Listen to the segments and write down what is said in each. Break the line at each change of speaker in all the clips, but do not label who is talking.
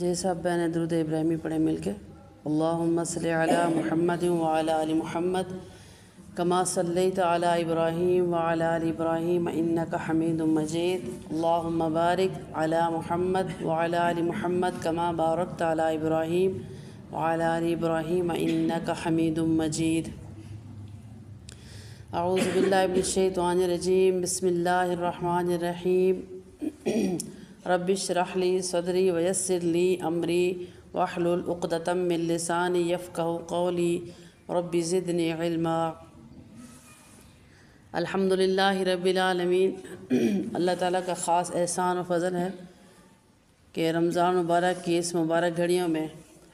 جیسا اب میں نے درود ابراہیمی پڑھے مل کے، اللہم صلی علی محمد وعلی آل محمد کما صلیت علی ابراہیم وعلی آل ابراہیم انک حمید مجید، اللہم بارک علی محمد وعلی آل محمد کما بارکت علی ابراہیم وعلی آل ابراہیم انک حمید مجید۔ اعوذ باللہ من الشیطان الرجیم، بسم اللہ الرحمن الرحیم۔ رب اشرح لی صدری ویسر لی امری واحلل عقدۃ من لسانی یفقہوا قولی رب زدنی علما۔ الحمدللہ رب العالمین۔ اللہ تعالیٰ کا خاص احسان و فضل ہے کہ رمضان مبارک کی اس مبارک گھڑیوں میں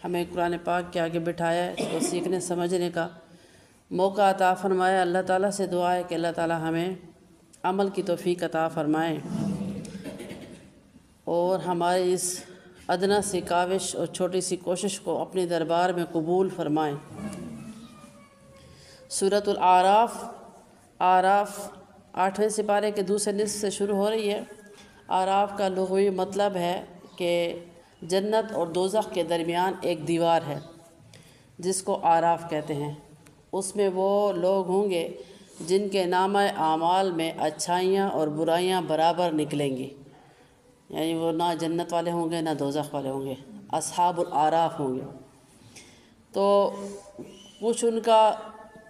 ہمیں قرآن پاک کے آگے بٹھایا ہے، اس کو سیکھنے سمجھنے کا موقع عطا فرمایا۔ اللہ تعالیٰ سے دعا ہے کہ اللہ تعالیٰ ہمیں عمل کی توفیق عطا فرمائے اور ہماری اس ادنا سی کاوش اور چھوٹی سی کوشش کو اپنے دربار میں قبول فرمائیں۔ سورۃ اعراف 8ویں سپارے کے دوسرے نصف سے شروع ہو رہی ہے۔ اعراف کا لغوی مطلب ہے کہ جنت اور دوزخ کے درمیان ایک دیوار ہے جس کو اعراف کہتے ہیں۔ اس میں وہ لوگ ہوں گے جن کے نامہ اعمال میں اچھائیاں اور برائیاں برابر نکلیں گی، یعنی وہ نہ جنت والے ہوں گے نہ دوزخ والے ہوں گے، اصحاب الاعراف ہوں گے۔ تو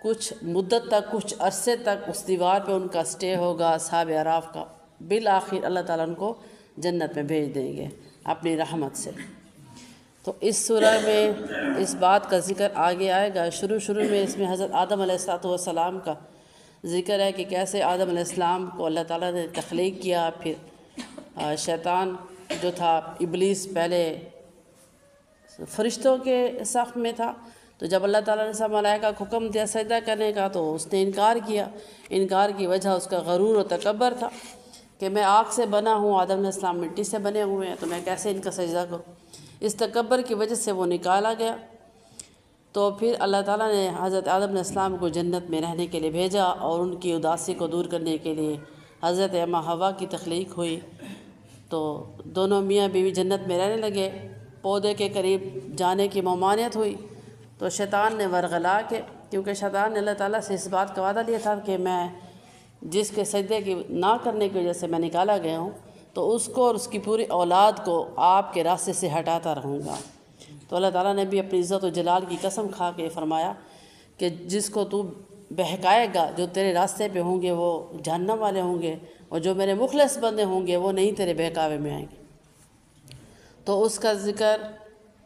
کچھ مدت تک، کچھ عرصے تک اس دیوار پہ ان کا سٹے ہوگا اصحاب اعراف کا، بالآخر اللہ تعالیٰ ان کو جنت میں بھیج دیں گے اپنی رحمت سے۔ تو اس سورہ میں اس بات کا ذکر آگے آئے گا۔ شروع میں اس میں حضرت آدم علیہ السلام کا ذکر ہے کہ کیسے آدم علیہ السلام کو اللہ تعالیٰ نے تخلیق کیا۔ پھر شیطان جو تھا، ابلیس پہلے فرشتوں کے صف میں تھا، تو جب اللہ تعالیٰ نے سب ملائکہ کو حکم دیا سجدہ کرنے کا تو اس نے انکار کیا۔ انکار کی وجہ اس کا غرور و تکبر تھا کہ میں آگ سے بنا ہوں، آدم علیہ السلام مٹی سے بنے ہوئے ہیں، تو میں کیسے ان کا سجدہ کروں۔ اس تکبر کی وجہ سے وہ نکالا گیا۔ تو پھر اللہ تعالیٰ نے حضرت آدم علیہ السلام کو جنت میں رہنے کے لیے بھیجا اور ان کی اداسی کو دور کرنے کے لیے حضرت اماں حوا کی تخلیق ہوئی۔ تو دونوں میاں بیوی جنت میں رہنے لگے۔ پودے کے قریب جانے کی ممانعت ہوئی تو شیطان نے ورغلا کے، کیونکہ شیطان نے اللہ تعالیٰ سے اس بات کا وعدہ لیا تھا کہ میں جس کے سجدے کی نہ کرنے کی وجہ سے میں نکالا گیا ہوں تو اس کو اور اس کی پوری اولاد کو آپ کے راستے سے ہٹاتا رہوں گا۔ تو اللہ تعالیٰ نے بھی اپنی عزت و جلال کی قسم کھا کے فرمایا کہ جس کو تو بہکائے گا، جو تیرے راستے پہ ہوں گے وہ جہنم والے ہوں گے، اور جو میرے مخلص بندے ہوں گے وہ نہیں تیرے بہکاوے میں آئیں گے۔ تو اس کا ذکر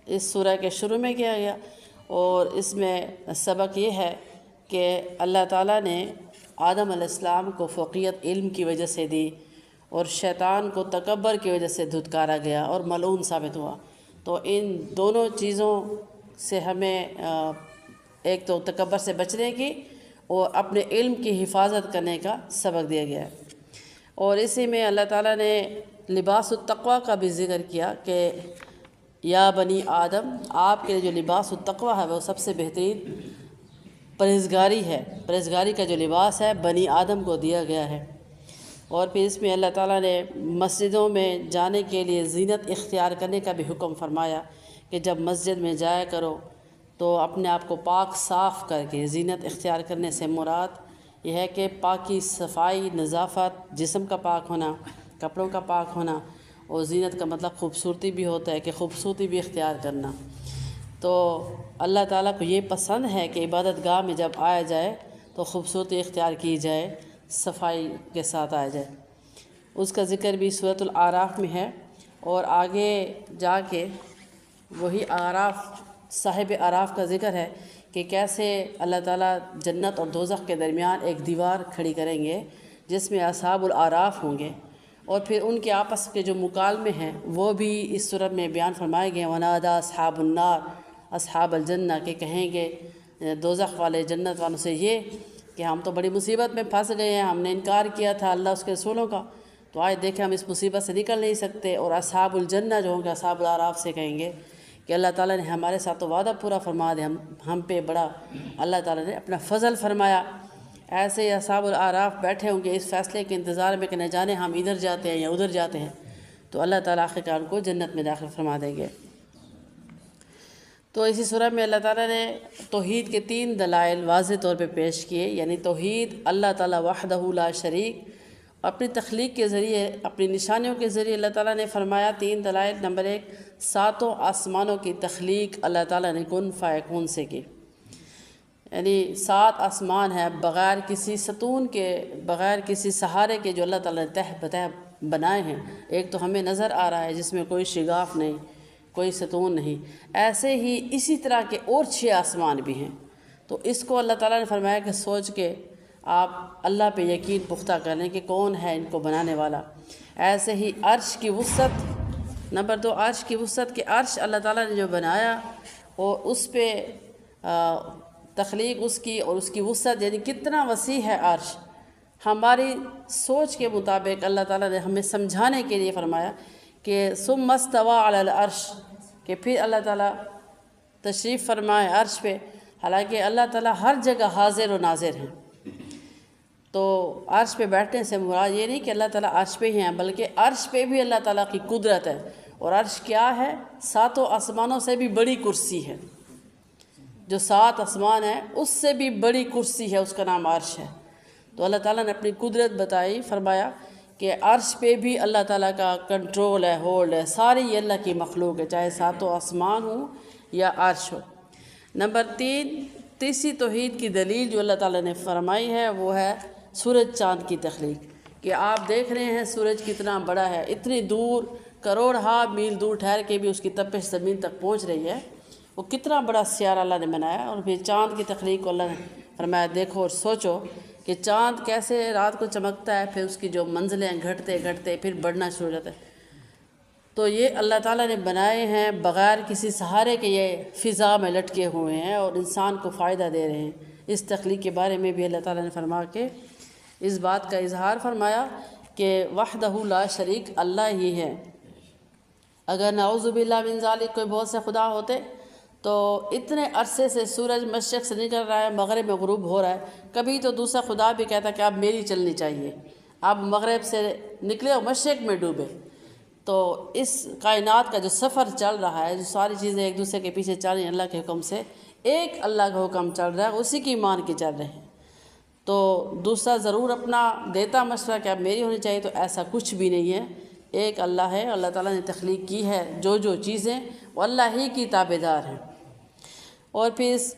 اس سورہ کے شروع میں کیا گیا، اور اس میں سبق یہ ہے کہ اللہ تعالیٰ نے آدم علیہ السلام کو فوقیت علم کی وجہ سے دی اور شیطان کو تکبر کی وجہ سے دھتکارا گیا اور ملعون ثابت ہوا۔ تو ان دونوں چیزوں سے ہمیں ایک تو تکبر سے بچنے کی اور اپنے علم کی حفاظت کرنے کا سبق دیا گیا ہے۔ اور اسی میں اللہ تعالیٰ نے لباس التقوی کا بھی ذکر کیا کہ یا بنی آدم، آپ کے لیے جو لباس التقوی ہے وہ سب سے بہترین پرہیزگاری ہے۔ پرہیزگاری کا جو لباس ہے بنی آدم کو دیا گیا ہے۔ اور پھر اس میں اللہ تعالیٰ نے مسجدوں میں جانے کے لیے زینت اختیار کرنے کا بھی حکم فرمایا کہ جب مسجد میں جایا کرو تو اپنے آپ کو پاک صاف کر کے، زینت اختیار کرنے سے مراد یہ ہے کہ پاکی، صفائی، نظافت، جسم کا پاک ہونا، کپڑوں کا پاک ہونا، اور زینت کا مطلب خوبصورتی بھی ہوتا ہے کہ خوبصورتی بھی اختیار کرنا۔ تو اللہ تعالیٰ کو یہ پسند ہے کہ عبادت گاہ میں جب آیا جائے تو خوبصورتی اختیار کی جائے، صفائی کے ساتھ آیا جائے۔ اس کا ذکر بھی سورۃ الاعراف میں ہے، اور آگے جا کے وہی اعراف، صاحب اعراف کا ذکر ہے کہ کیسے اللہ تعالیٰ جنت اور دوزخ کے درمیان ایک دیوار کھڑی کریں گے جس میں اصحاب الاعراف ہوں گے، اور پھر ان کے آپس کے جو مکالمے ہیں وہ بھی اس سورت میں بیان فرمائے گئے۔ وَنَادَىٰ أَصْحَابُ النَّارِ أَصْحَابَ الْجَنَّةِ کہ کہیں گے دوزخ والے جنت والوں سے یہ کہ ہم تو بڑی مصیبت میں پھنس گئے ہیں، ہم نے انکار کیا تھا اللہ اس کے رسولوں کا، تو آج دیکھیں ہم اس مصیبت سے نکل نہیں سکتے۔ اور اصحاب الجنہ جو ہوں گے اصحاب الاعراف سے کہیں گے کہ اللہ تعالیٰ نے ہمارے ساتھ تو وعدہ پورا فرما دیا، ہم پہ بڑا اللہ تعالیٰ نے اپنا فضل فرمایا۔ ایسے ہی اصحاب الاعراف بیٹھے ہوں گے اس فیصلے کے انتظار میں کہ نہ جانے ہم ادھر جاتے ہیں یا ادھر جاتے ہیں، تو اللہ تعالیٰ آخرکار کو جنت میں داخل فرما دیں گے۔ تو اسی سورہ میں اللہ تعالیٰ نے توحید کے 3 دلائل واضح طور پہ پیش کیے، یعنی توحید اللہ تعالیٰ وحدہ لا شریک، اپنی تخلیق کے ذریعے، اپنی نشانیوں کے ذریعے اللہ تعالیٰ نے فرمایا 3 دلائل۔ نمبر 1، 7 آسمانوں کی تخلیق اللہ تعالیٰ نے کن فیکون سے کی، یعنی 7 آسمان ہے بغیر کسی ستون کے، بغیر کسی سہارے کے جو اللہ تعالیٰ نے تہ بتہ بنائے ہیں۔ ایک تو ہمیں نظر آ رہا ہے جس میں کوئی شگاف نہیں، کوئی ستون نہیں، ایسے ہی اسی طرح کے اور 6 آسمان بھی ہیں۔ تو اس کو اللہ تعالیٰ نے فرمایا کہ سوچ کے آپ اللہ پہ یقین پختہ کر لیں کہ کون ہے ان کو بنانے والا۔ ایسے ہی عرش کی وسعت، نمبر 2، عرش کی وسعت، کہ عرش اللہ تعالیٰ نے جو بنایا اور اس پہ تخلیق اس کی اور اس کی وسعت، یعنی کتنا وسیع ہے عرش، ہماری سوچ کے مطابق اللہ تعالیٰ نے ہمیں سمجھانے کے لیے فرمایا کہ ثم استوى علی العرش، کہ پھر اللہ تعالیٰ تشریف فرمائے عرش پہ، حالانکہ اللہ تعالیٰ ہر جگہ حاضر و ناظر ہیں۔ تو عرش پہ بیٹھنے سے مراد یہ نہیں کہ اللہ تعالیٰ عرش پہ ہی ہیں، بلکہ عرش پہ بھی اللہ تعالیٰ کی قدرت ہے۔ اور عرش کیا ہے؟ 7 آسمانوں سے بھی بڑی کرسی ہے، جو 7 آسمان ہیں اس سے بھی بڑی کرسی ہے، اس کا نام عرش ہے۔ تو اللہ تعالیٰ نے اپنی قدرت بتائی، فرمایا کہ عرش پہ بھی اللہ تعالیٰ کا کنٹرول ہے، ہولڈ ہے، ساری یہ اللہ کی مخلوق ہے، چاہے 7 آسمان ہوں یا عرش ہو۔ نمبر 3، تیسری توحید کی دلیل جو اللہ تعالیٰ نے فرمائی ہے وہ ہے سورج چاند کی تخلیق، کہ آپ دیکھ رہے ہیں سورج کتنا بڑا ہے، اتنی دور، کروڑ ہا میل دور ٹھہر کے بھی اس کی تپش زمین تک پہنچ رہی ہے، وہ کتنا بڑا سیارہ اللہ نے بنایا۔ اور پھر چاند کی تخلیق کو اللہ نے فرمایا دیکھو اور سوچو کہ چاند کیسے رات کو چمکتا ہے، پھر اس کی جو منزلیں گھٹتے گھٹتے پھر بڑھنا شروع ہو جاتا ہے۔ تو یہ اللہ تعالیٰ نے بنائے ہیں بغیر کسی سہارے کے، یہ فضا میں لٹکے ہوئے ہیں اور انسان کو فائدہ دے رہے ہیں۔ اس تخلیق کے بارے میں بھی اللہ تعالیٰ نے فرما کے اس بات کا اظہار فرمایا کہ وحدہ لا شریک اللہ ہی ہے۔ اگر نعوذ باللہ من ذالک کوئی بہت سے خدا ہوتے تو اتنے عرصے سے سورج مشرق سے نکل رہا ہے، مغرب میں غروب ہو رہا ہے، کبھی تو دوسرا خدا بھی کہتا کہ اب میری چلنی چاہیے، اب مغرب سے نکلے اور مشرق میں ڈوبے۔ تو اس کائنات کا جو سفر چل رہا ہے، جو ساری چیزیں ایک دوسرے کے پیچھے چل رہی ہیں اللہ کے حکم سے، ایک اللہ کا حکم چل رہا ہے، اسی کی مان کے چل رہے ہیں۔ تو دوسرا ضرور اپنا دیتا مشورہ کہ اب میری ہونی چاہیے، تو ایسا کچھ بھی نہیں ہے، ایک اللہ ہے، اللہ تعالیٰ نے تخلیق کی ہے، جو چیزیں وہ اللہ ہی کی تابعدار ہیں۔ اور پھر اس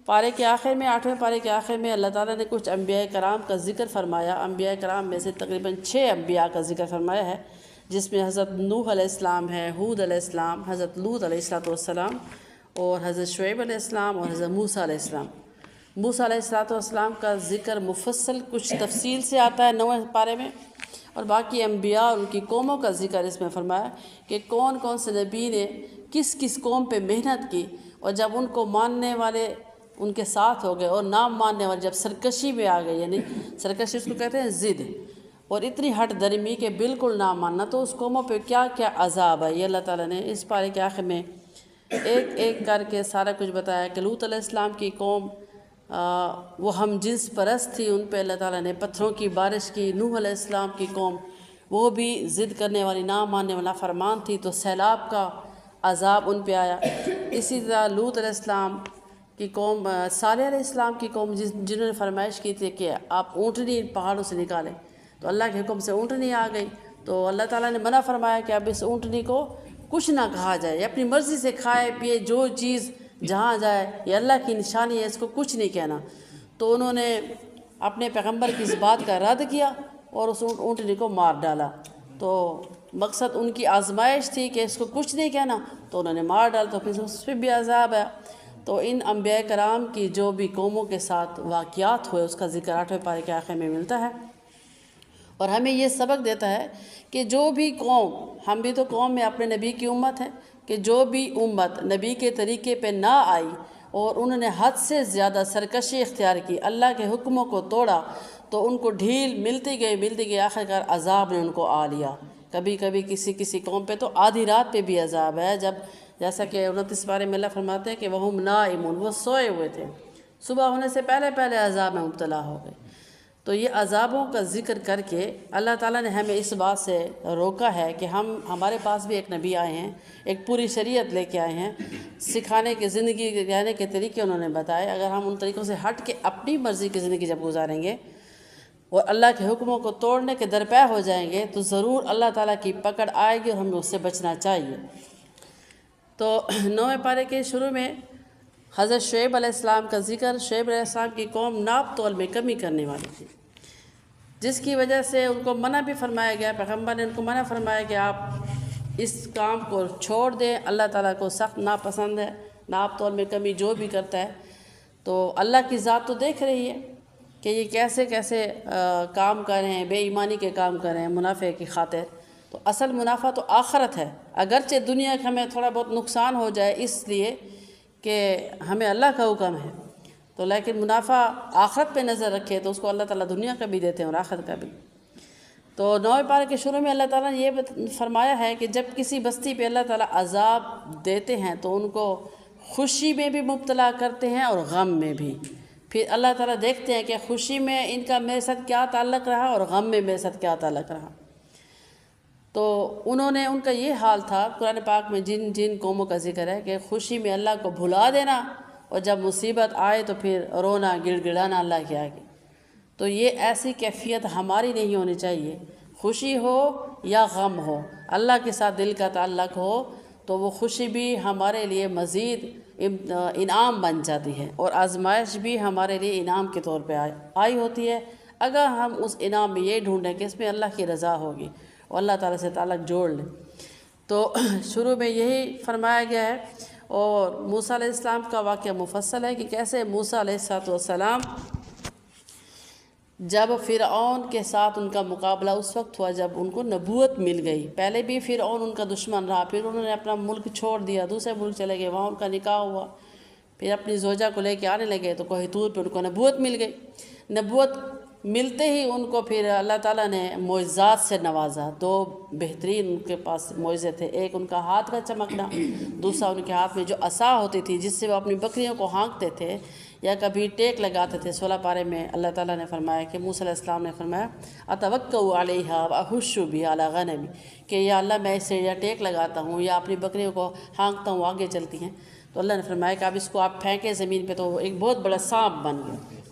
پارے کے آخر میں، 8ویں پارے کے آخر میں اللہ تعالیٰ نے کچھ انبیاء کرام کا ذکر فرمایا۔ انبیاء کرام میں سے تقریباً 6 انبیاء کا ذکر فرمایا ہے، جس میں حضرت نوح علیہ السلام ہے، ہود علیہ السلام، حضرت لوط علیہ السلام اور حضرت شعیب علیہ السلام اور حضرت موسیٰ علیہ السلام۔ موسیٰ علیہ السلام کا ذکر مفصل کچھ تفصیل سے آتا ہے 9ویں پارے میں، اور باقی انبیاء اور ان کی قوموں کا ذکر اس میں فرمایا کہ کون کون سے نبی نے کس کس قوم پہ محنت کی، اور جب ان کو ماننے والے ان کے ساتھ ہو گئے اور نہ ماننے والے جب سرکشی میں آ گئے، یعنی سرکشی اس کو کہتے ہیں ضد، اور اتنی ہٹ درمی کہ بالکل نہ ماننا، تو اس قوموں پہ کیا کیا عذاب ہے، یہ اللہ تعالیٰ نے اس پارے کے آخر میں ایک ایک کر کے سارا کچھ بتایا کہ لوط علیہ السلام کی قوم وہ ہم جنس پرست تھی، ان پہ اللہ تعالیٰ نے پتھروں کی بارش کی۔ نوح علیہ السلام کی قوم وہ بھی ضد کرنے والی، نہ ماننے والا فرمان تھی، تو سیلاب کا عذاب ان پہ آیا۔ اسی طرح لوط علیہ السلام کی قوم، صالح علیہ السلام کی قوم جنہوں نے فرمائش کی تھی کہ آپ اونٹنی ان پہاڑوں سے نکالیں، تو اللہ کے حکم سے اونٹنی آ گئی، تو اللہ تعالیٰ نے منع فرمایا کہ اب اس اونٹنی کو کچھ نہ کہا جائے، یہ اپنی مرضی سے کھائے پیے، جو چیز جہاں جائے، یہ اللہ کی نشانی ہے، اس کو کچھ نہیں کہنا۔ تو انہوں نے اپنے پیغمبر کی اس بات کا رد کیا اور اس اونٹنی کو مار ڈالا۔ تو مقصد ان کی آزمائش تھی کہ اس کو کچھ نہیں کہنا، تو انہوں نے مار ڈالا، تو پھر اس پہ بھی عذاب ہے۔ تو ان انبیاء کرام کی جو بھی قوموں کے ساتھ واقعات ہوئے اس کا ذکر 8ویں پارے کے آخر میں ملتا ہے، اور ہمیں یہ سبق دیتا ہے کہ جو بھی قوم، ہم بھی تو قوم میں اپنے نبی کی امت ہے، کہ جو بھی امت نبی کے طریقے پہ نہ آئی اور انہوں نے حد سے زیادہ سرکشی اختیار کی، اللہ کے حکموں کو توڑا، تو ان کو ڈھیل ملتی گئی، آخرکار عذاب نے ان کو آ لیا۔ کبھی کبھی کسی قوم پہ تو آدھی رات پہ بھی عذاب ہے، جب جیسا کہ 29 پارے میں اللہ فرماتے ہیں کہ وہم نائمون، وہ سوئے ہوئے تھے، صبح ہونے سے پہلے عذاب میں مبتلا ہو گئے۔ تو یہ عذابوں کا ذکر کر کے اللہ تعالیٰ نے ہمیں اس بات سے روکا ہے کہ ہمارے پاس بھی ایک نبی آئے ہیں، ایک پوری شریعت لے کے آئے ہیں، سکھانے کی زندگی رہنے کے طریقے انہوں نے بتائے۔ اگر ہم ان طریقوں سے ہٹ کے اپنی مرضی کی زندگی جب گزاریں گے اور اللہ کے حکموں کو توڑنے کے درپے ہو جائیں گے تو ضرور اللہ تعالیٰ کی پکڑ آئے گی اور ہمیں اس سے بچنا چاہیے۔ تو 9ویں پارے کے شروع میں حضرت شعیب علیہ السلام کا ذکر۔ شعیب علیہ السلام کی قوم ناپ تول میں کمی کرنے والی تھی، جس کی وجہ سے ان کو منع بھی فرمایا گیا، پیغمبر نے ان کو منع فرمایا کہ آپ اس کام کو چھوڑ دیں، اللہ تعالیٰ کو سخت ناپسند ہے ناپ تول میں کمی جو بھی کرتا ہے۔ تو اللہ کی ذات تو دیکھ رہی ہے کہ یہ کیسے کیسے کام کر رہے ہیں، بے ایمانی کے کام کر رہے ہیں منافع کی خاطر۔ تو اصل منافع تو آخرت ہے، اگرچہ دنیا کا ہمیں تھوڑا بہت نقصان ہو جائے اس لیے کہ ہمیں اللہ کا حکم ہے، تو لیکن منافع آخرت پہ نظر رکھے تو اس کو اللہ تعالیٰ دنیا کا بھی دیتے ہیں اور آخرت کا بھی۔ تو 9ویں پارے کے شروع میں اللہ تعالیٰ نے یہ فرمایا ہے کہ جب کسی بستی پہ اللہ تعالیٰ عذاب دیتے ہیں تو ان کو خوشی میں بھی مبتلا کرتے ہیں اور غم میں بھی۔ پھر اللہ تعالیٰ دیکھتے ہیں کہ خوشی میں ان کا میرے ساتھ کیا تعلق رہا اور غم میں میرے ساتھ کیا تعلق رہا۔ تو ان کا یہ حال تھا، قرآن پاک میں جن قوموں کا ذکر ہے کہ خوشی میں اللہ کو بھلا دینا اور جب مصیبت آئے تو پھر رونا گڑ گڑانا اللہ کے آگے۔ تو یہ ایسی کیفیت ہماری نہیں ہونی چاہیے، خوشی ہو یا غم ہو اللہ کے ساتھ دل کا تعلق ہو تو وہ خوشی بھی ہمارے لیے مزید انعام بن جاتی ہے، اور آزمائش بھی ہمارے لیے انعام کے طور پہ آئی ہوتی ہے اگر ہم اس انعام میں یہ ڈھونڈیں کہ اس میں اللہ کی رضا ہوگی اور اللہ تعالیٰ سے تعلق جوڑ لیں۔ تو شروع میں یہی فرمایا گیا ہے، اور موسیٰ علیہ السلام کا واقعہ مفصل ہے کہ کیسے موسیٰ علیہ السلام جب فرعون کے ساتھ ان کا مقابلہ اس وقت ہوا جب ان کو نبوت مل گئی۔ پہلے بھی فرعون ان کا دشمن رہا، پھر انہوں نے اپنا ملک چھوڑ دیا، دوسرے ملک چلے گئے، وہاں ان کا نکاح ہوا، پھر اپنی زوجہ کو لے کے آنے لگے تو کوہ طور پہ ان کو نبوت مل گئی۔ نبوت ملتے ہی ان کو پھر اللہ تعالیٰ نے معجزات سے نوازا۔ 2 بہترین ان کے پاس معجزے تھے، ایک ان کا ہاتھ کا چمکنا، دوسرا ان کے ہاتھ میں جو عصا ہوتی تھی جس سے وہ اپنی بکریوں کو ہانکتے تھے یا کبھی ٹیک لگاتے تھے۔ 16 پارے میں اللہ تعالیٰ نے فرمایا کہ موسیٰ علیہ السلام نے فرمایا اتوکأ علیہا واحش بہا علی غنمی، کہ یا اللہ میں اسے یا ٹیک لگاتا ہوں یا اپنی بکریوں کو ہانکتا ہوں، آگے چلتی ہیں۔ تو اللہ نے فرمایا کہ اب اس کو آپ پھینکیں زمین پہ، تو وہ ایک بہت بڑا سانپ بن گیا۔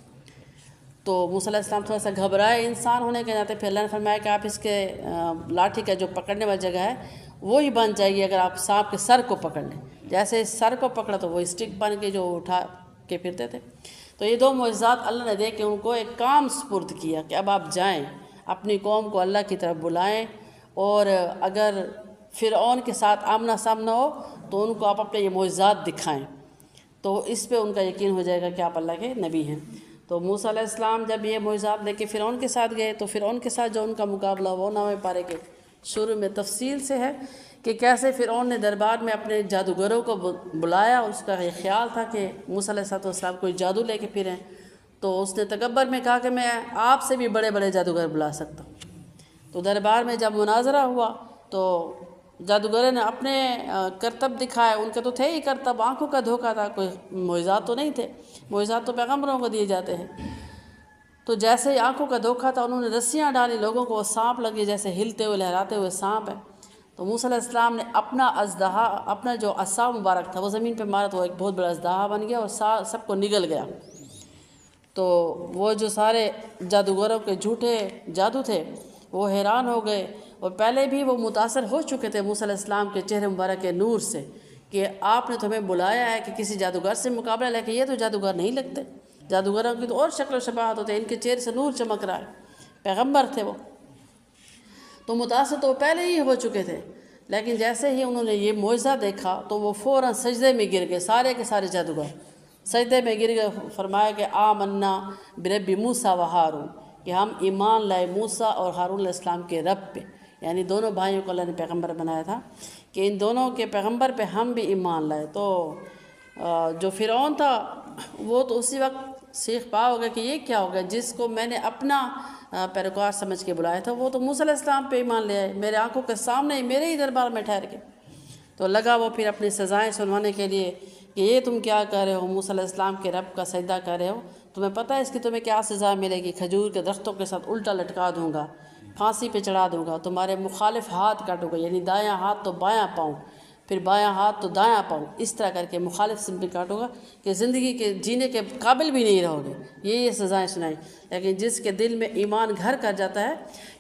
تو موسیٰ علیہ السلام تھوڑا سا گھبرائے انسان ہونے کے ناطے، پھر اللہ نے فرمایا کہ آپ اس کے لاٹھی کا جو پکڑنے والی جگہ ہے وہی بن جائے گی اگر آپ سانپ کے سر کو پکڑ لیں۔ جیسے سر کو پکڑا تو وہ اسٹک بن کے جو اٹھا کے پھرتے تھے۔ تو یہ 2 معجزات اللہ نے دے کے ان کو ایک کام سپرد کیا کہ اب آپ جائیں اپنی قوم کو اللہ کی طرف بلائیں، اور اگر فرعون کے ساتھ آمنا سامنا ہو تو ان کو آپ اپنے یہ معجزات دکھائیں، تو اس پہ ان کا یقین ہو جائے گا کہ آپ اللہ کے نبی ہیں۔ تو موسیٰ علیہ السلام جب یہ معجزات لے کے فرعون کے ساتھ گئے تو فرعون کے ساتھ جو ان کا مقابلہ وہ 9ویں پارے کے شروع میں تفصیل سے ہے کہ کیسے فرعون نے دربار میں اپنے جادوگروں کو بلایا۔ اس کا یہ خیال تھا کہ موسیٰ علیہ السلام کوئی جادو لے کے پھریں، تو اس نے تکبر میں کہا کہ میں آپ سے بھی بڑے بڑے جادوگر بلا سکتا ہوں۔ تو دربار میں جب مناظرہ ہوا تو جادوگروں نے اپنے کرتب دکھائے، ان کے تو تھے ہی کرتب، آنکھوں کا دھوکہ تھا، کوئی معجزات تو نہیں تھے، معجزات تو پیغمبروں کو دیے جاتے ہیں۔ تو جیسے ہی آنکھوں کا دھوکہ تھا انہوں نے رسیاں ڈالی لوگوں کو، وہ سانپ لگے جیسے ہلتے ہوئے لہراتے ہوئے سانپ ہے۔ تو موسیٰ علیہ السلام نے اپنا اژدہا، اپنا جو عصا مبارک تھا وہ زمین پہ مارا تو وہ ایک بہت بڑا اژدہا بن گیا اور سب کو نگل گیا۔ تو وہ جو سارے جادوگروں کے جھوٹے جادو تھے وہ حیران ہو گئے، اور پہلے بھی وہ متاثر ہو چکے تھے موسیٰ علیہ السلام کے چہرے مبارک کے نور سے کہ آپ نے تمہیں بلایا ہے کہ کسی جادوگر سے مقابلہ، لیکن یہ تو جادوگر نہیں لگتے، جادوگروں کی تو اور شکل و شباہت ہوتے ہیں، ان کے چہرے سے نور چمک رہا ہے، پیغمبر تھے وہ۔ تو متاثر تو وہ پہلے ہی ہو چکے تھے، لیکن جیسے ہی انہوں نے یہ معجزہ دیکھا تو وہ فوراً سجدے میں گر گئے، سارے کے سارے جادوگر سجدے میں گر گئے۔ فرمایا کہ آمنا برب موسیٰ و ہارون، کہ ہم ایمان لائے موسیٰ اور ہارون علیہ السلام کے رب پہ، یعنی دونوں بھائیوں کو اللہ نے پیغمبر بنایا تھا کہ ان دونوں کے پیغمبر پہ ہم بھی ایمان لائے۔ تو جو فرعون تھا وہ تو اسی وقت سیخ پا ہو گیا کہ یہ کیا ہو گیا، جس کو میں نے اپنا پیروکار سمجھ کے بلایا تھا وہ تو موسیٰ علیہ السلام پہ ایمان لے آئے، میرے آنکھوں کے سامنے ہی، میرے ہی دربار میں ٹھہر کے۔ تو لگا وہ پھر اپنی سزائیں سنوانے کے لیے کہ یہ تم کیا کر رہے ہو، موسیٰ علیہ السلام کے رب کا سجدہ کر رہے ہو، تمہیں پتہ ہے اس کی تمہیں کیا سزا ملے گی؟ کھجور کے درختوں کے ساتھ الٹا لٹکا دوں گا، پھانسی پہ چڑھا دوں گا، تمہارے مخالف ہاتھ کاٹوں گا، یعنی دایاں ہاتھ تو بایاں پاؤں، پھر بایاں ہاتھ تو دایاں پاؤں، اس طرح کر کے مخالف سمت کاٹوں گا کہ زندگی کے جینے کے قابل بھی نہیں رہو گے۔ یہ سزائیں سنائیں۔ لیکن جس کے دل میں ایمان گھر کر جاتا ہے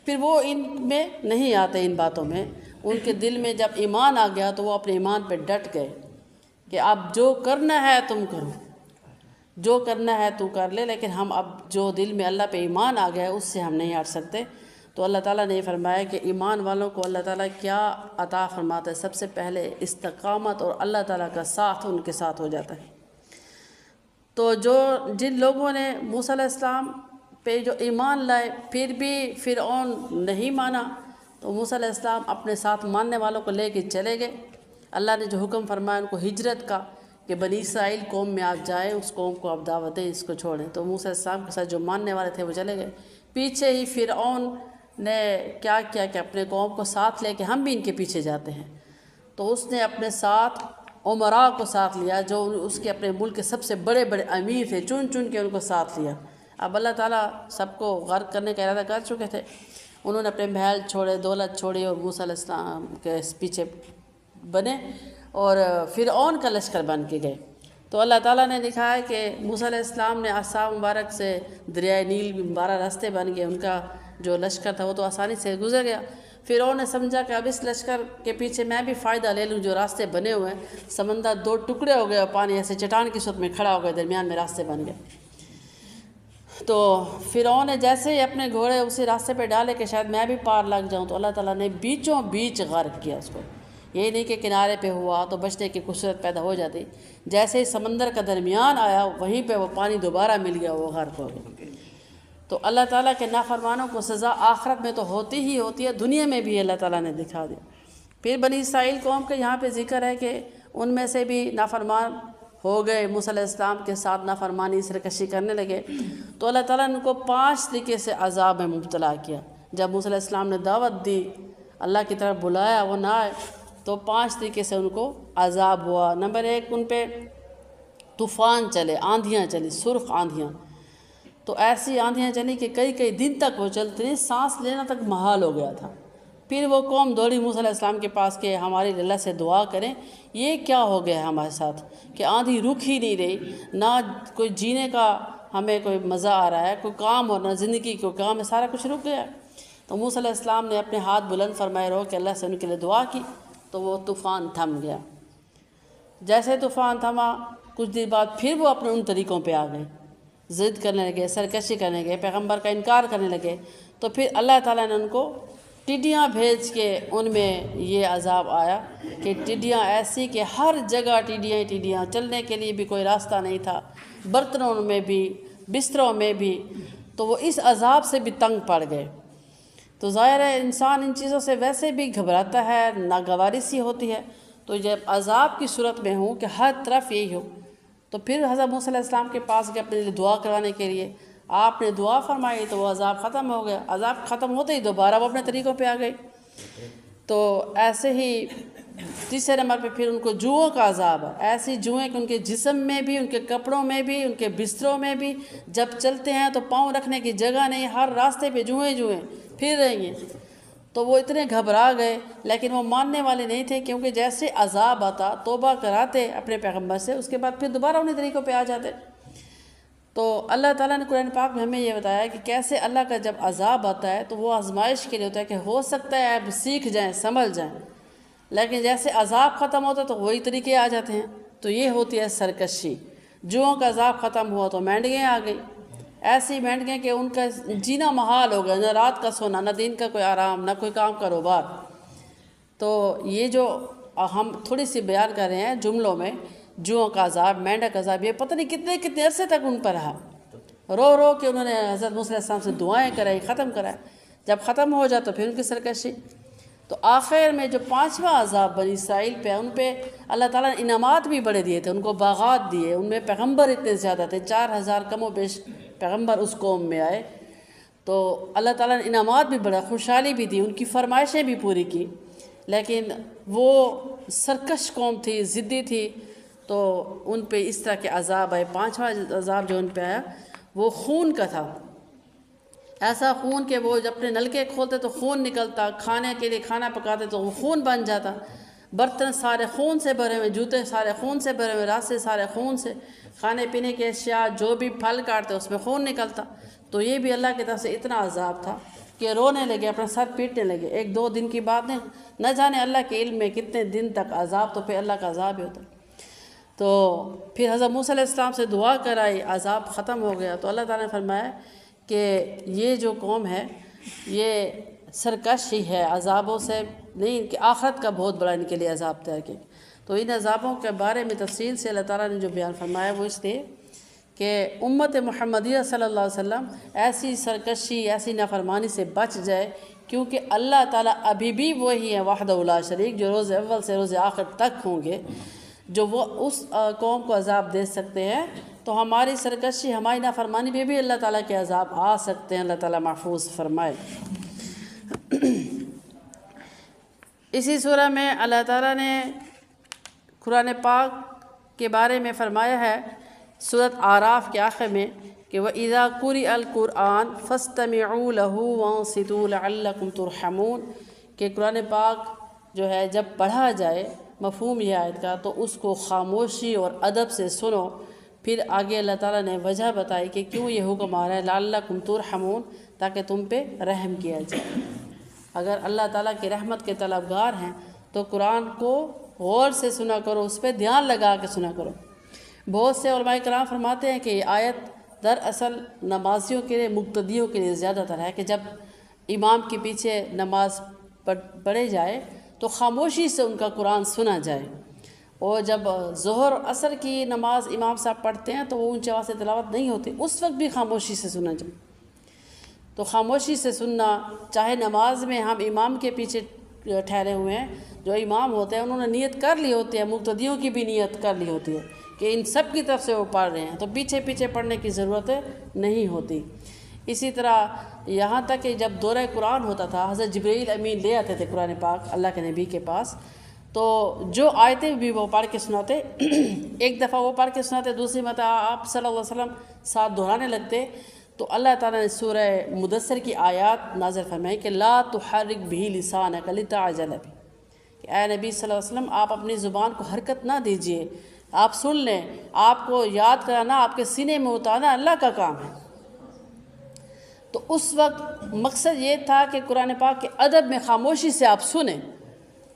پھر وہ ان میں نہیں آتے، ان باتوں میں۔ ان کے دل میں جب ایمان آ گیا تو وہ اپنے ایمان پہ ڈٹ گئے کہ اب جو کرنا ہے تم کرو، جو کرنا ہے تو کر لے، لیکن ہم اب جو دل میں اللہ پہ ایمان آ گیا ہے اس سے ہم نہیں ہٹ سکتے۔ تو اللہ تعالیٰ نے یہ فرمایا کہ ایمان والوں کو اللہ تعالیٰ کیا عطا فرماتا ہے؟ سب سے پہلے استقامت، اور اللہ تعالیٰ کا ساتھ ان کے ساتھ ہو جاتا ہے۔ تو جن لوگوں نے موسیٰ علیہ السلام پہ جو ایمان لائے پھر بھی فرعون نہیں مانا، تو موسیٰ علیہ السلام اپنے ساتھ ماننے والوں کو لے کے چلے گئے۔ اللہ نے جو حکم فرمایا ان کو ہجرت کا کہ بنی اسرائیل قوم میں آپ جائیں، اس قوم کو آپ دعوت دیں، اس کو چھوڑیں، تو موسیٰ علیہ السلام کے ساتھ جو ماننے والے تھے وہ چلے گئے۔ پیچھے ہی فرعون نے کیا کیا کہ اپنے قوم کو ساتھ لے کے ہم بھی ان کے پیچھے جاتے ہیں، تو اس نے اپنے ساتھ عمراء کو ساتھ لیا، جو اس کے اپنے ملک کے سب سے بڑے بڑے امیر تھے، چن چن کے ان کو ساتھ لیا۔ اب اللہ تعالیٰ سب کو غرق کرنے کا ارادہ کر چکے تھے، انہوں نے اپنے محل چھوڑے، دولت چھوڑی، اور موسیٰ علیہ السلام کے پیچھے بنے اور فرعون کا لشکر بن کے گئے۔ تو اللہ تعالیٰ نے دکھایا کہ موسیٰ علیہ السلام نے عصا مبارک سے دریائے نیل 12 راستے بن گئے، ان کا جو لشکر تھا وہ تو آسانی سے گزر گیا۔ فرعون نے سمجھا کہ اب اس لشکر کے پیچھے میں بھی فائدہ لے لوں، جو راستے بنے ہوئے ہیں، سمندر 2 ٹکڑے ہو گئے اور پانی ایسے چٹان کی صورت میں کھڑا ہو گئے، درمیان میں راستے بن گئے۔ تو فرعون نے جیسے ہی اپنے گھوڑے اسی راستے پہ ڈالے کہ شاید میں بھی پار لگ جاؤں، تو اللہ تعالیٰ نے بیچوں بیچ غرق کیا اس کو۔ یہ نہیں کہ کنارے پہ ہوا تو بچنے کی خصوصیت پیدا ہو جاتی، جیسے ہی سمندر کا درمیان آیا وہیں پہ وہ پانی دوبارہ مل گیا، وہ غرق ہو گیا۔ تو اللہ تعالیٰ کے نافرمانوں کو سزا آخرت میں تو ہوتی ہی ہوتی ہے، دنیا میں بھی اللہ تعالیٰ نے دکھا دیا۔ پھر بنی اسرائیل قوم کے یہاں پہ ذکر ہے کہ ان میں سے بھی نافرمان ہو گئے، موسیٰ علیہ السلام کے ساتھ نافرمانی سرکشی کرنے لگے، تو اللہ تعالیٰ نے ان کو 5 طریقے سے عذاب میں مبتلا کیا۔ جب موسیٰ علیہ السلام نے دعوت دی، اللہ کی طرف بلایا، وہ نہ آئے، تو 5 طریقے سے ان کو عذاب ہوا۔ نمبر 1، ان پہ طوفان چلے، آندھیاں چلی، سرخ آندھیاں، تو ایسی آندھیاں چلی کہ کئی دن تک وہ چلتی رہیں، سانس لینا تک محال ہو گیا تھا۔ پھر وہ قوم دوڑی موسیٰ علیہ السلام کے پاس کہ ہماری اللہ سے دعا کریں، یہ کیا ہو گیا ہے ہمارے ساتھ کہ آندھی رک ہی نہیں رہی، نہ کوئی جینے کا ہمیں کوئی مزہ آ رہا ہے، کوئی کام اور نہ زندگی کوئی کام ہے، سارا کچھ رک گیا۔ تو موسیٰ علیہ السلام نے اپنے ہاتھ بلند فرمائے رو کہ اللہ سے ان کے لیے دعا کی، تو وہ طوفان تھم گیا۔ جیسے طوفان تھما، کچھ دیر بعد پھر وہ اپنے ان طریقوں پہ آ گئے، ضد کرنے لگے، سرکشی کرنے لگے، پیغمبر کا انکار کرنے لگے۔ تو پھر اللہ تعالیٰ نے ان کو ٹڈیاں بھیج کے ان میں یہ عذاب آیا کہ ٹڈیاں ایسی کہ ہر جگہ ٹڈیاں، چلنے کے لیے بھی کوئی راستہ نہیں تھا، برتنوں میں بھی، بستروں میں بھی، تو وہ اس عذاب سے بھی تنگ پڑ گئے۔ تو ظاہر ہے انسان ان چیزوں سے ویسے بھی گھبراتا ہے، ناگواری سی ہوتی ہے، تو جب عذاب کی صورت میں ہوں کہ ہر طرف یہی ہو، تو پھر حضرت موسیٰ علیہ السلام کے پاس گئے اپنے لیے دعا کرانے کے لیے، آپ نے دعا فرمائی تو وہ عذاب ختم ہو گیا۔ عذاب ختم ہوتے ہی دوبارہ وہ اپنے طریقوں پہ آ گئی۔ تو ایسے ہی تیسرے نمبر پہ پھر ان کو جوؤں کا عذاب ہے، ایسی جوئیں کہ ان کے جسم میں بھی، ان کے کپڑوں میں بھی، ان کے بستروں میں بھی، جب چلتے ہیں تو پاؤں رکھنے کی جگہ نہیں، ہر راستے پہ جوئیں پھر رہی ہیں۔ تو وہ اتنے گھبرا گئے، لیکن وہ ماننے والے نہیں تھے، کیونکہ جیسے عذاب آتا توبہ کراتے اپنے پیغمبر سے، اس کے بعد پھر دوبارہ انہیں طریقوں پہ آ جاتے۔ تو اللہ تعالیٰ نے قرآن پاک میں ہمیں یہ بتایا کہ کیسے اللہ کا جب عذاب آتا ہے تو وہ آزمائش کے لیے ہوتا ہے کہ ہو سکتا ہے آپ سیکھ جائیں، سنبھل جائیں، لیکن جیسے عذاب ختم ہوتا ہے تو وہی طریقے آ جاتے ہیں۔ تو یہ ہوتی ہے سرکشی۔ جوؤں کا عذاب ختم ہوا تو مینڈگیں آ گئی، ایسی مینڈگیں کہ ان کا جینا محال ہو گیا، نہ رات کا سونا، نہ دن کا کوئی آرام، نہ کوئی کام کاروبار۔ تو یہ جو ہم تھوڑی سی بیان کر رہے ہیں جملوں میں، جوؤں کا عذاب، مینڈک عذاب، یہ پتہ نہیں کتنے عرصے تک ان پر رہا، رو رو کے انہوں نے حضرت موسیٰ علیہ السلام سے دعائیں کرائی، ختم کرایا۔ جب ختم ہو جائے تو پھر ان کی سرکشی۔ تو آخر میں جو 5واں عذاب بنی اسرائیل پہ، ان پہ اللہ تعالیٰ نے انعامات بھی بڑے دیے تھے، ان کو باغات دیے، ان میں پیغمبر اتنے زیادہ تھے، 4000 کم و بیش پیغمبر اس قوم میں آئے۔ تو اللہ تعالیٰ نے انعامات بھی بڑا، خوشحالی بھی دی، ان کی فرمائشیں بھی پوری کی، لیکن وہ سرکش قوم تھی، ضدی تھی، تو ان پہ اس طرح کے عذاب آئے۔ پانچواں عذاب جو ان پہ آیا وہ خون کا تھا، ایسا خون کہ وہ جب اپنے نلکے کھولتے تو خون نکلتا، کھانے کے لیے کھانا پکاتے تو وہ خون بن جاتا، برتن سارے خون سے بھرے ہوئے، جوتے سارے خون سے بھرے ہوئے، راستے سارے خون سے، کھانے پینے کے اشیاء جو بھی پھل کاٹتے اس میں خون نکلتا۔ تو یہ بھی اللہ کی طرف سے اتنا عذاب تھا کہ رونے لگے، اپنا سر پیٹنے لگے۔ ایک دو دن کی بات نہیں، نہ جانے اللہ کے علم میں کتنے دن تک عذاب، تو پھر اللہ کا عذاب ہی ہوتا۔ تو پھر حضرت موسیٰ علیہ السلام سے دعا کرائی، عذاب ختم ہو گیا۔ تو اللہ تعالیٰ نے فرمایا کہ یہ جو قوم ہے یہ سرکش ہی ہے، عذابوں سے نہیں، کہ آخرت کا بہت بڑا ان کے لیے عذاب تیار کیا۔ تو ان عذابوں کے بارے میں تفصیل سے اللہ تعالیٰ نے جو بیان فرمایا وہ اس لیے کہ امت محمدیہ صلی اللہ علیہ وسلم ایسی سرکشی، ایسی نافرمانی سے بچ جائے، کیونکہ اللہ تعالیٰ ابھی بھی وہی ہے وحدہ لا شریک، جو روز اول سے روز آخر تک ہوں گے، جو وہ اس قوم کو عذاب دے سکتے ہیں۔ تو ہماری سرکشی، ہماری نافرمانی پہ بھی اللہ تعالیٰ کے عذاب آ سکتے ہیں، اللہ تعالیٰ محفوظ فرمائے۔ اسی سورہ میں اللہ تعالیٰ نے قرآن پاک کے بارے میں فرمایا ہے سورۃ اعراف کے آخر میں کہ وَإِذَا قُرِئَ الْقُرْآنُ فَاسْتَمِعُوا لَهُ وَانصِتُوا لَعَلَّكُمْ تُرْحَمُونَ، کہ قرآن پاک جو ہے جب پڑھا جائے، مفہوم یہ آیت کا، تو اس کو خاموشی اور ادب سے سنو۔ پھر آگے اللہ تعالیٰ نے وجہ بتائی کہ کیوں یہ حکم آ رہا ہے، لعلکم ترحمون، تاکہ تم پہ رحم کیا جائے۔ اگر اللہ تعالیٰ کی رحمت کے طلبگار ہیں تو قرآن کو غور سے سنا کرو، اس پہ دھیان لگا کے سنا کرو۔ بہت سے علماء کرام فرماتے ہیں کہ یہ آیت دراصل نمازیوں کے لیے، مقتدیوں کے لیے زیادہ تر ہے، کہ جب امام کے پیچھے نماز پڑھے جائے تو خاموشی سے ان کا قرآن سنا جائے، اور جب ظہر عصر کی نماز امام صاحب پڑھتے ہیں تو وہ اونچی آواز سے تلاوت نہیں ہوتی، اس وقت بھی خاموشی سے سنا جائے۔ تو خاموشی سے سننا، چاہے نماز میں ہم امام کے پیچھے ٹھہرے ہوئے ہیں، جو امام ہوتے ہیں انہوں نے نیت کر لی ہوتی ہے، مقتدیوں کی بھی نیت کر لی ہوتی ہے کہ ان سب کی طرف سے وہ پڑھ رہے ہیں، تو پیچھے پیچھے پڑھنے کی ضرورت نہیں ہوتی۔ اسی طرح یہاں تک کہ جب دورہ قرآن ہوتا تھا، حضرت جبرائیل امین لے آتے تھے قرآن پاک اللہ کے نبی کے پاس، تو جو آیتیں بھی وہ پڑھ کے سناتے، ایک دفعہ وہ پڑھ کے سناتے، دوسری مرتبہ آپ صلی اللہ علیہ وسلم ساتھ دہرانے لگتے، تو اللہ تعالیٰ نے سورہ مدثر کی آیات نازل فرمائی کہ لا تحرک بہ لسانک لتعجل بہ، کہ اے نبی صلی اللہ علیہ وسلم آپ اپنی زبان کو حرکت نہ دیجیے، آپ سن لیں، آپ کو یاد کرانا، آپ کے سینے میں اتارنا اللہ کا کام ہے۔ تو اس وقت مقصد یہ تھا کہ قرآن پاک کے ادب میں خاموشی سے آپ سنیں۔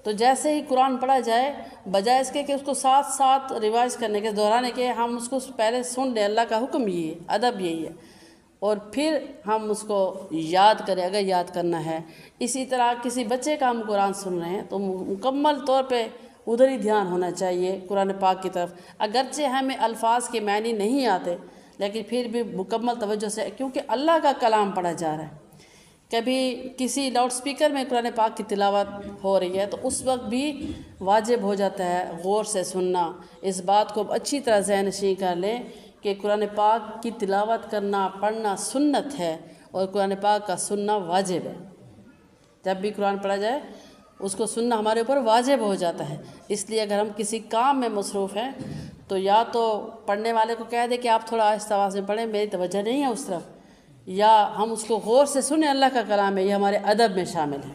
تو جیسے ہی قرآن پڑھا جائے، بجائے اس کے کہ اس کو ساتھ ساتھ ریوائز کرنے کے، دہرانے کے، ہم اس کو پہلے سن لیں، اللہ کا حکم یہی ہے، ادب یہی ہے، اور پھر ہم اس کو یاد کریں اگر یاد کرنا ہے۔ اسی طرح کسی بچے کا ہم قرآن سن رہے ہیں تو مکمل طور پہ ادھر ہی دھیان ہونا چاہیے قرآن پاک کی طرف، اگرچہ ہمیں الفاظ کے معنی نہیں آتے لیکن پھر بھی مکمل توجہ سے، کیونکہ اللہ کا کلام پڑھا جا رہا ہے۔ کبھی کسی لاؤڈ سپیکر میں قرآن پاک کی تلاوت ہو رہی ہے تو اس وقت بھی واجب ہو جاتا ہے غور سے سننا۔ اس بات کو اچھی طرح ذہن نشین کر لیں کہ قرآن پاک کی تلاوت کرنا، پڑھنا سنت ہے، اور قرآن پاک کا سننا واجب ہے۔ جب بھی قرآن پڑھا جائے اس کو سننا ہمارے اوپر واجب ہو جاتا ہے۔ اس لیے اگر ہم کسی کام میں مصروف ہیں تو یا تو پڑھنے والے کو کہہ دیں کہ آپ تھوڑا آہستہ آواز میں پڑھیں، میری توجہ نہیں ہے اس طرف، یا ہم اس کو غور سے سنیں، اللہ کا کلام ہے، یہ ہمارے ادب میں شامل ہے۔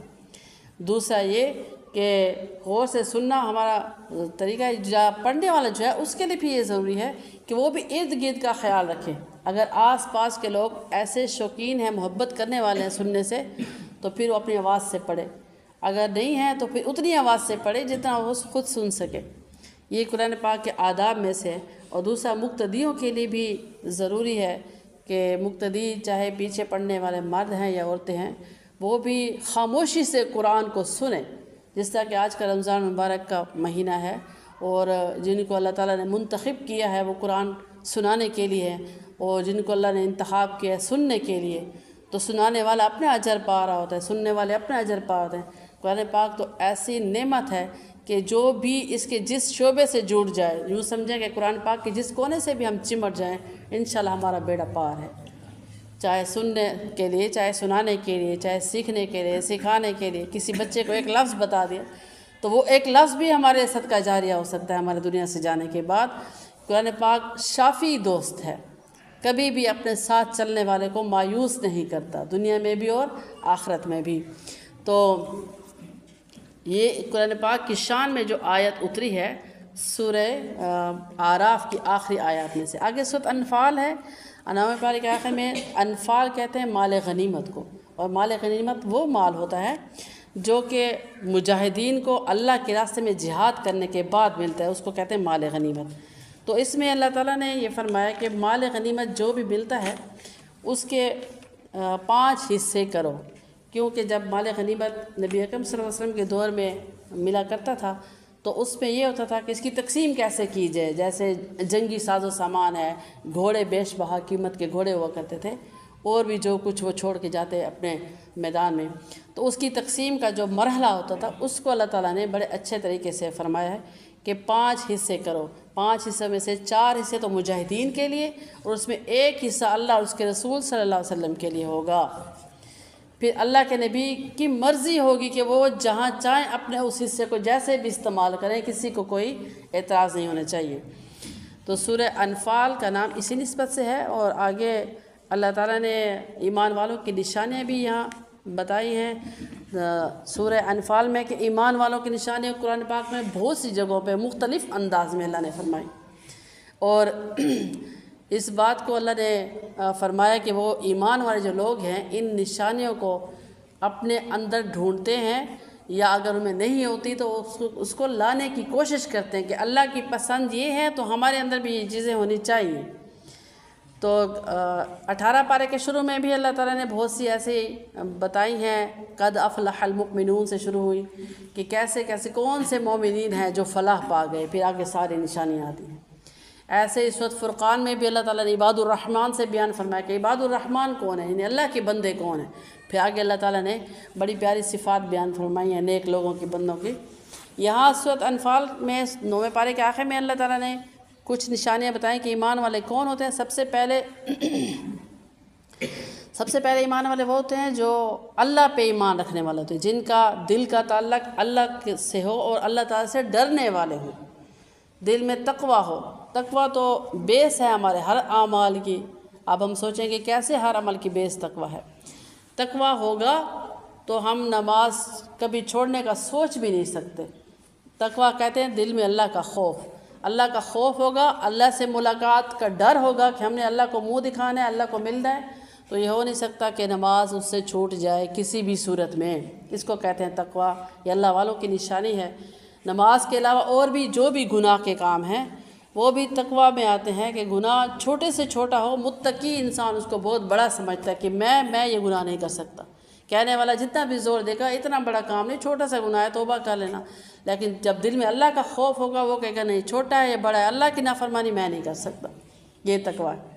دوسرا یہ کہ غور سے سننا ہمارا طریقہ ہے، پڑھنے والا جو ہے اس کے لیے بھی یہ ضروری ہے کہ وہ بھی ارد گرد کا خیال رکھے۔ اگر آس پاس کے لوگ ایسے شوقین ہیں، محبت کرنے والے ہیں سننے سے، تو پھر وہ اپنی آواز سے پڑھے، اگر نہیں ہے تو پھر اتنی آواز سے پڑھے جتنا وہ خود سن سکے۔ یہ قرآن پاک کے آداب میں سے۔ اور دوسرا مقتدیوں کے لیے بھی ضروری ہے کہ مقتدی چاہے پیچھے پڑھنے والے مرد ہیں یا عورتیں ہیں، وہ بھی خاموشی سے قرآن کو سنیں، جس طرح کہ آج کا رمضان مبارک کا مہینہ ہے، اور جن کو اللہ تعالیٰ نے منتخب کیا ہے وہ قرآن سنانے کے لیے ہے، اور جن کو اللہ نے انتخاب کیا ہے سننے کے لیے، تو سنانے والا اپنے اجر پا رہا ہوتا ہے، سننے والے اپنے اجر پا ہوتے ہیں۔ قرآن پاک تو ایسی نعمت ہے کہ جو بھی اس کے جس شعبے سے جڑ جائے، یوں سمجھیں کہ قرآن پاک کے جس کونے سے بھی ہم چمٹ جائیں، انشاءاللہ ہمارا بیڑا پار ہے، چاہے سننے کے لیے، چاہے سنانے کے لیے، چاہے سیکھنے کے لیے، سکھانے کے لیے۔ کسی بچے کو ایک لفظ بتا دیا تو وہ ایک لفظ بھی ہمارے صدقہ جاریہ ہو سکتا ہے ہمارے دنیا سے جانے کے بعد۔ قرآن پاک شافی دوست ہے، کبھی بھی اپنے ساتھ چلنے والے کو مایوس نہیں کرتا، دنیا میں بھی اور آخرت میں بھی۔ تو یہ قرآن پاک کی شان میں جو آیت اتری ہے سورہ اعراف کی آخری آیات میں سے۔ آگے سورۃ انفال ہے، 9ویں پارے کے آخر میں۔ انفال کہتے ہیں مال غنیمت کو، اور مال غنیمت وہ مال ہوتا ہے جو کہ مجاہدین کو اللہ کے راستے میں جہاد کرنے کے بعد ملتا ہے، اس کو کہتے ہیں مال غنیمت۔ تو اس میں اللہ تعالیٰ نے یہ فرمایا کہ مال غنیمت جو بھی ملتا ہے اس کے 5 حصے کرو، کیونکہ جب مال غنیمت نبی اکرم صلی اللہ علیہ وسلم کے دور میں ملا کرتا تھا تو اس میں یہ ہوتا تھا کہ اس کی تقسیم کیسے کی جائے، جیسے جنگی ساز و سامان ہے، گھوڑے بیش بہا قیمت کے گھوڑے ہوا کرتے تھے، اور بھی جو کچھ وہ چھوڑ کے جاتے اپنے میدان میں، تو اس کی تقسیم کا جو مرحلہ ہوتا تھا اس کو اللہ تعالیٰ نے بڑے اچھے طریقے سے فرمایا ہے کہ 5 حصے کرو۔ 5 حصے میں سے 4 حصے تو مجاہدین کے لیے، اور اس میں 1 حصہ اللہ اور اس کے رسول صلی اللہ علیہ وسلم کے لیے ہوگا۔ پھر اللہ کے نبی کی مرضی ہوگی کہ وہ جہاں چاہیں اپنے اس حصے کو جیسے بھی استعمال کریں، کسی کو کوئی اعتراض نہیں ہونا چاہیے۔ تو سورہ انفال کا نام اسی نسبت سے ہے، اور آگے اللہ تعالیٰ نے ایمان والوں کی نشانیاں بھی یہاں بتائی ہیں سورہ انفال میں، کہ ایمان والوں کی نشانیاں قرآن پاک میں بہت سی جگہوں پہ مختلف انداز میں اللہ نے فرمائی، اور اس بات کو اللہ نے فرمایا کہ وہ ایمان والے جو لوگ ہیں ان نشانیوں کو اپنے اندر ڈھونڈتے ہیں، یا اگر انہیں نہیں ہوتی تو اس کو لانے کی کوشش کرتے ہیں کہ اللہ کی پسند یہ ہے تو ہمارے اندر بھی یہ چیزیں ہونی چاہیے۔ تو 18 پارے کے شروع میں بھی اللہ تعالیٰ نے بہت سی ایسی بتائی ہیں، قد افلح المؤمنون سے شروع ہوئی کہ کیسے کیسے کون سے مومنین ہیں جو فلاح پا گئے، پھر آگے ساری نشانیاں آتی ہیں۔ ایسے اس وقت فرقان میں بھی اللہ تعالیٰ نے عباد الرحمن سے بیان فرمایا کہ عباد الرحمن کون ہیں، یعنی اللہ کے بندے کون ہیں۔ پھر آگے اللہ تعالیٰ نے بڑی پیاری صفات بیان فرمائی ہیں نیک لوگوں کی، بندوں کی۔ یہاں سورۃ انفال میں 9ویں پارے کے آخر میں اللہ تعالیٰ نے کچھ نشانیاں بتائیں کہ ایمان والے کون ہوتے ہیں۔ سب سے پہلے ایمان والے وہ ہوتے ہیں جو اللہ پہ ایمان رکھنے والے ہوتے ہیں، جن کا دل کا تعلق اللہ سے ہو اور اللہ تعالیٰ سے ڈرنے والے ہوں، دل میں تقوی ہو۔ تقوی تو بیس ہے ہمارے ہر اعمال کی۔ اب ہم سوچیں کہ کیسے ہر عمل کی بیس تقوی ہے۔ تقوی ہوگا تو ہم نماز کبھی چھوڑنے کا سوچ بھی نہیں سکتے۔ تقوی کہتے ہیں دل میں اللہ کا خوف، اللہ کا خوف ہوگا، اللہ سے ملاقات کا ڈر ہوگا کہ ہم نے اللہ کو منہ دکھانا ہے، اللہ کو ملنا ہے، تو یہ ہو نہیں سکتا کہ نماز اس سے چھوٹ جائے کسی بھی صورت میں۔ اس کو کہتے ہیں تقوی، یہ اللہ والوں کی نشانی ہے۔ نماز کے علاوہ اور بھی جو بھی گناہ کے کام ہیں وہ بھی تقوی میں آتے ہیں، کہ گناہ چھوٹے سے چھوٹا ہو، متقی انسان اس کو بہت بڑا سمجھتا ہے کہ میں یہ گناہ نہیں کر سکتا۔ کہنے والا جتنا بھی زور دے گا اتنا بڑا کام نہیں، چھوٹا سا گناہ ہے، توبہ کر لینا۔ لیکن جب دل میں اللہ کا خوف ہوگا وہ کہے گا نہیں، چھوٹا ہے یا بڑا ہے، اللہ کی نافرمانی میں نہیں کر سکتا۔ یہ تقوی ہے۔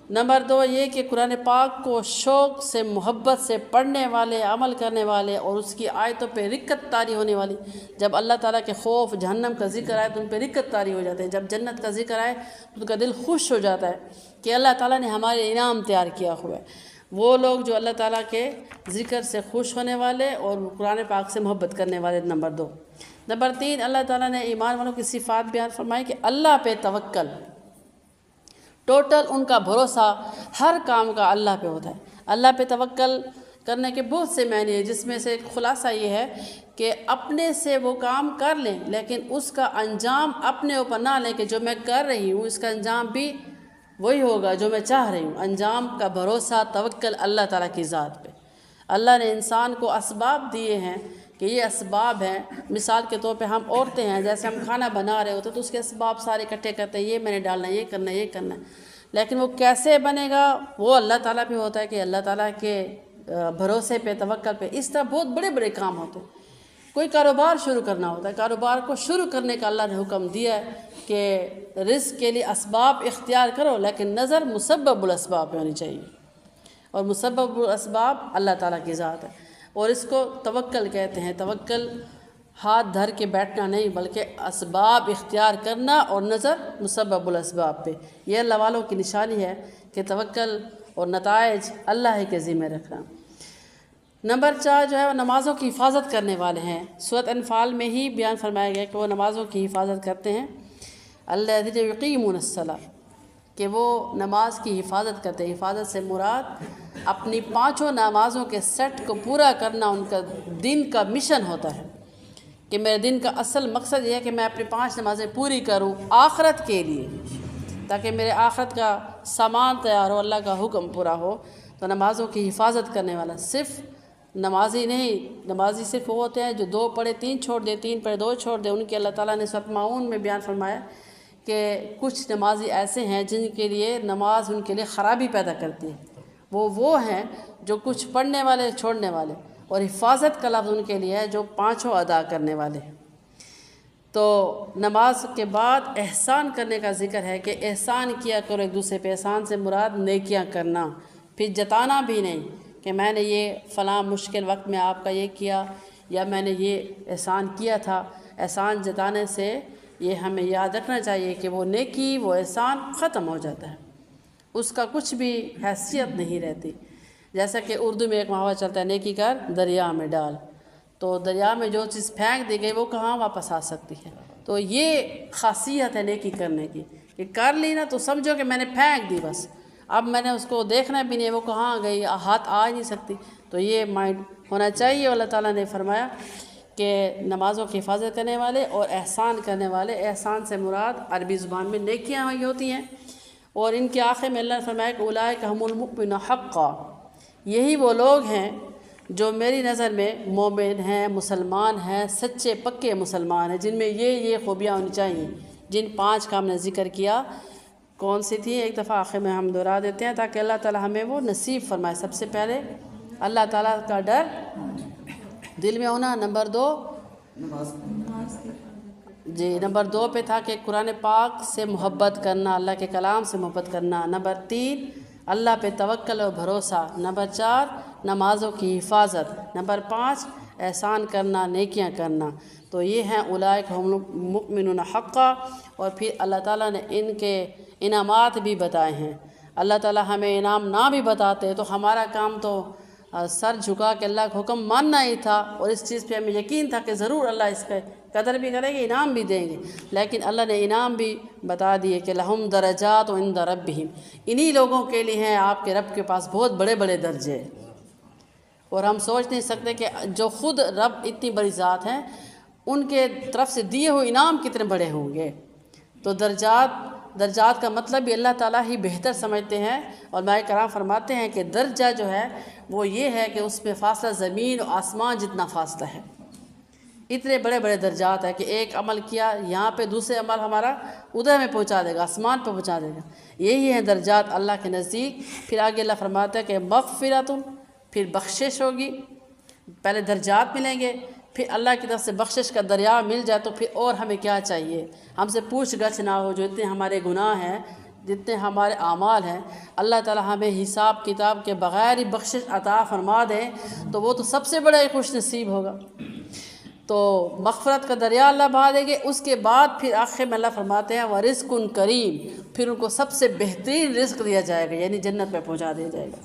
نمبر 2 یہ کہ قرآن پاک کو شوق سے محبت سے پڑھنے والے، عمل کرنے والے، اور اس کی آیتوں پہ رقت طاری ہونے والی۔ جب اللہ تعالیٰ کے خوف جہنم کا ذکر آئے تو ان پہ رقت طاری ہو جاتے ہیں، جب جنت کا ذکر آئے تو ان کا دل خوش ہو جاتا ہے کہ اللہ تعالیٰ نے ہمارے انعام تیار کیا ہوا ہے۔ وہ لوگ جو اللہ تعالیٰ کے ذکر سے خوش ہونے والے اور قرآن پاک سے محبت کرنے والے۔ نمبر 2۔ نمبر 3 اللہ تعالیٰ نے ایمان والوں کی صفات بیان فرمائی کہ اللہ پہ توکل، ٹوٹل ان کا بھروسہ ہر کام کا اللہ پہ ہوتا ہے۔ اللہ پہ توکل کرنے کے بہت سے معنی ہیں، جس میں سے ایک خلاصہ یہ ہے کہ اپنے سے وہ کام کر لیں لیکن اس کا انجام اپنے اوپر نہ لیں کہ جو میں کر رہی ہوں اس کا انجام بھی وہی ہوگا جو میں چاہ رہی ہوں۔ انجام کا بھروسہ، توکل اللہ تعالیٰ کی ذات پہ۔ اللہ نے انسان کو اسباب دیے ہیں کہ یہ اسباب ہیں، مثال کے طور پہ ہم عورتیں ہیں، جیسے ہم کھانا بنا رہے ہوتے تو اس کے اسباب سارے اکٹھے کرتے ہیں، یہ میں نے ڈالنا ہے، یہ کرنا ہے، یہ کرنا ہے، لیکن وہ کیسے بنے گا وہ اللہ تعالیٰ پہ ہوتا ہے، کہ اللہ تعالیٰ کے بھروسے پہ، توکل پہ۔ اس طرح بہت بڑے بڑے کام ہوتے ہیں۔ کوئی کاروبار شروع کرنا ہوتا ہے، کاروبار کو شروع کرنے کا اللہ نے حکم دیا ہے کہ رزق کے لیے اسباب اختیار کرو، لیکن نظر مسبب الاسباب پہ ہونی چاہیے، اور مسبب الاسباب اللہ تعالیٰ کی ذات ہے، اور اس کو توکل کہتے ہیں۔ توکل ہاتھ دھر کے بیٹھنا نہیں بلکہ اسباب اختیار کرنا، اور نظر مسبب الاسباب پہ۔ یہ اللہ والوں کی نشانی ہے کہ توکل اور نتائج اللہ کے ذمہ رکھنا۔ نمبر 4 جو ہے وہ نمازوں کی حفاظت کرنے والے ہیں۔ سورۃ انفال میں ہی بیان فرمایا گیا کہ وہ نمازوں کی حفاظت کرتے ہیں، الذین یقیمون الصلاۃ، کہ وہ نماز کی حفاظت کرتے ہیں۔ حفاظت سے مراد اپنی 5 نمازوں کے سیٹ کو پورا کرنا ان کا دن کا مشن ہوتا ہے، کہ میرے دن کا اصل مقصد یہ ہے کہ میں اپنی 5 نمازیں پوری کروں آخرت کے لیے، تاکہ میرے آخرت کا سامان تیار ہو، اللہ کا حکم پورا ہو۔ تو نمازوں کی حفاظت کرنے والا صرف نمازی نہیں، نمازی صرف وہ ہوتے ہیں جو 2 پڑھے 3 چھوڑ دے، 3 پڑھے 2 چھوڑ دے۔ ان کے اللہ تعالیٰ نے سورۃ ماؤن میں بیان فرمایا کہ کچھ نمازی ایسے ہیں جن کے لیے نماز ان کے لیے خرابی پیدا کرتی ہے، وہ ہیں جو کچھ پڑھنے والے چھوڑنے والے، اور حفاظت کا لفظ ان کے لیے ہے جو 5 ادا کرنے والے ہیں۔ تو نماز کے بعد احسان کرنے کا ذکر ہے کہ احسان کیا کرو ایک دوسرے پہ۔ احسان سے مراد نیکیاں کرنا، پھر جتانا بھی نہیں کہ میں نے یہ فلاں مشکل وقت میں آپ کا یہ کیا، یا میں نے یہ احسان کیا تھا۔ احسان جتانے سے یہ ہمیں یاد رکھنا چاہیے کہ وہ نیکی، وہ احسان ختم ہو جاتا ہے، اس کا کچھ بھی حیثیت نہیں رہتی۔ جیسا کہ اردو میں ایک محاورہ چلتا ہے، نیکی کر دریا میں ڈال، تو دریا میں جو چیز پھینک دی گئی وہ کہاں واپس آ سکتی ہے؟ تو یہ خاصیت ہے نیکی کرنے کی، کہ کر لی نا تو سمجھو کہ میں نے پھینک دی بس، اب میں نے اس کو دیکھنا بھی نہیں وہ کہاں گئی، ہاتھ آ نہیں سکتی۔ تو یہ مائنڈ ہونا چاہیے۔ اللہ تعالیٰ نے فرمایا کہ نمازوں کی حفاظت کرنے والے اور احسان کرنے والے، احسان سے مراد عربی زبان میں نیکیاں ہوتی ہیں، اور ان کے آخر میں اللہ نے فرمایا کہ اولئک هم المؤمنون حقا، یہی وہ لوگ ہیں جو میری نظر میں مومن ہیں، مسلمان ہیں، سچے پکے مسلمان ہیں، جن میں یہ خوبیاں ہونی چاہیے جن 5 کا ہم نے ذکر کیا۔ کون سی تھی؟ ایک دفعہ آخر میں ہم دہرا دیتے ہیں تاکہ اللہ تعالیٰ ہمیں وہ نصیب فرمائے۔ سب سے پہلے اللہ تعالیٰ کا ڈر دل میں ہونا، نمبر 2 نمبر 2 پہ تھا کہ قرآن پاک سے محبت کرنا، اللہ کے کلام سے محبت کرنا۔ نمبر 3 اللہ پہ توکل و بھروسہ۔ نمبر 4 نمازوں کی حفاظت۔ نمبر 5 احسان کرنا، نیکیاں کرنا۔ تو یہ ہیں اولئک هم المؤمنون حقا۔ اور پھر اللہ تعالیٰ نے ان کے انعامات بھی بتائے ہیں۔ اللہ تعالیٰ ہمیں انعام نہ بھی بتاتے تو ہمارا کام تو سر جھکا کے اللہ کا حکم ماننا ہی تھا، اور اس چیز پہ ہمیں یقین تھا کہ ضرور اللہ اس کا قدر بھی کریں گے، انعام بھی دیں گے۔ لیکن اللہ نے انعام بھی بتا دیے کہ لہم درجات عند ربہم، انہی لوگوں کے لیے ہیں آپ کے رب کے پاس بہت بڑے بڑے درجے، اور ہم سوچ نہیں سکتے کہ جو خود رب اتنی بڑی ذات ہیں ان کے طرف سے دیے ہوئے انعام کتنے بڑے ہوں گے۔ تو درجات کا مطلب بھی اللہ تعالیٰ ہی بہتر سمجھتے ہیں، اور علماء کرام فرماتے ہیں کہ درجہ جو ہے وہ یہ ہے کہ اس میں فاصلہ زمین و آسمان جتنا فاصلہ ہے۔ اتنے بڑے بڑے درجات ہیں کہ ایک عمل کیا یہاں پہ، دوسرے عمل ہمارا ادھر میں پہنچا دے گا، آسمان پہ پہنچا دے گا۔ یہی ہیں درجات اللہ کے نزدیک۔ پھر آگے اللہ فرماتا ہے کہ مغفرۃ، پھر بخشش ہوگی۔ پہلے درجات ملیں گے، پھر اللہ کی طرف سے بخشش کا دریا مل جائے تو پھر اور ہمیں کیا چاہیے؟ ہم سے پوچھ گچھ نہ ہو، جو اتنے ہمارے گناہ ہیں، جتنے ہمارے اعمال ہیں، اللہ تعالیٰ ہمیں حساب کتاب کے بغیر ہی بخشش عطا فرما دیں تو وہ تو سب سے بڑا خوش نصیب ہوگا۔ تو مغفرت کا دریا اللہ بہا دیں گے۔ اس کے بعد پھر آخر میں اللہ فرماتے ہیں وَرِزْقٌ کریم، پھر ان کو سب سے بہترین رزق دیا جائے گا، یعنی جنت میں پہنچا دیا جائے گا۔